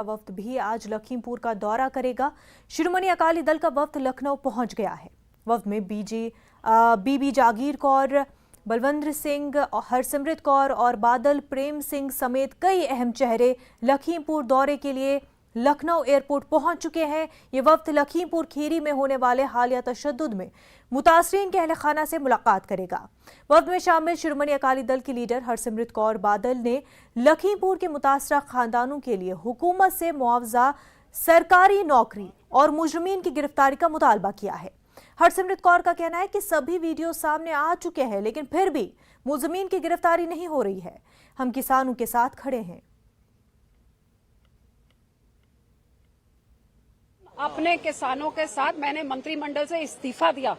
वफ्द भी आज लखीमपुर का दौरा करेगा। शिरोमणि अकाली दल का वफ्द लखनऊ पहुंच गया है। वफ्द में बीबी जागीर कौर, बलवंत सिंह, हरसिमरत कौर और बादल प्रेम सिंह समेत कई अहम चेहरे लखीमपुर दौरे के लिए लखनऊ एयरपोर्ट पहुंच चुके हैं। ये वफ्द लखीमपुर खीरी में होने वाले हालिया तशद्दुद में मुतासरीन के अहल खाना से मुलाकात करेगा। वफ्द में शामिल शिरोमणि अकाली दल की लीडर हरसिमरत कौर बादल ने लखीमपुर के मुतासरा खानदानों के लिए हुकूमत से मुआवजा, सरकारी नौकरी और मुजरिमीन की गिरफ्तारी का मुतालबा किया है। हरसिमरत कौर का कहना है कि सभी वीडियो सामने आ चुके हैं, लेकिन फिर भी मुजरिमीन की गिरफ्तारी नहीं हो रही है। हम किसानों के साथ खड़े हैं। अपने किसानों के साथ मैंने मंत्रिमंडल से इस्तीफा दिया,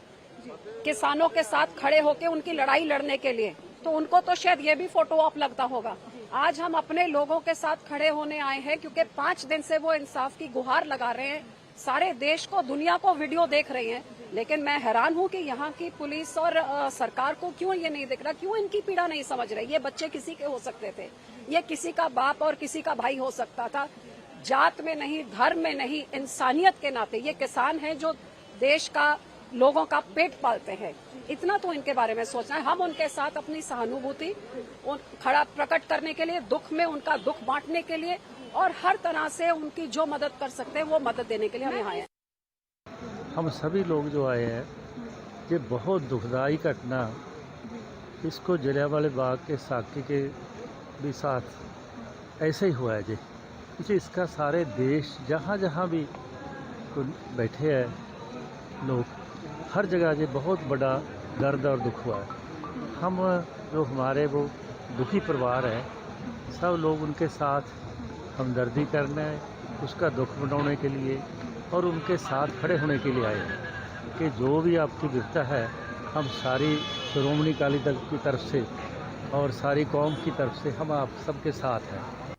किसानों के साथ खड़े होकर उनकी लड़ाई लड़ने के लिए। तो उनको तो शायद ये भी फोटो ऑप लगता होगा। आज हम अपने लोगों के साथ खड़े होने आए हैं क्योंकि 5 दिन से वो इंसाफ की गुहार लगा रहे हैं। सारे देश को, दुनिया को वीडियो देख रहे हैं, लेकिन मैं हैरान हूं कि यहाँ की पुलिस और सरकार को क्यों ये नहीं दिख रहा, क्यों इनकी पीड़ा नहीं समझ रही। ये बच्चे किसी के हो सकते थे, ये किसी का बाप और किसी का भाई हो सकता था। जात में नहीं, धर्म में नहीं, इंसानियत के नाते ये किसान हैं जो देश का, लोगों का पेट पालते हैं। इतना तो इनके बारे में सोचना है। हम उनके साथ अपनी सहानुभूति खड़ा प्रकट करने के लिए, दुख में उनका दुख बांटने के लिए और हर तरह से उनकी जो मदद कर सकते हैं वो मदद देने के लिए हम यहाँ आए हैं। हम सभी लोग जो आए हैं, ये बहुत दुखदाई घटना, इसको जलियांवाला बाग के साके के भी साथ ऐसे ही हुआ है जी। इसका सारे देश, जहाँ जहाँ भी बैठे हैं लोग, हर जगह ये बहुत बड़ा दर्द और दुख हुआ है। हम जो हमारे वो दुखी परिवार है, सब लोग उनके साथ हमदर्दी करने, उसका दुख मनाने के लिए और उनके साथ खड़े होने के लिए आए हैं कि जो भी आपकी विपदा है, हम सारी शिरोमणि अकाली दल की तरफ से और सारी कौम की तरफ से हम आप सबके साथ हैं।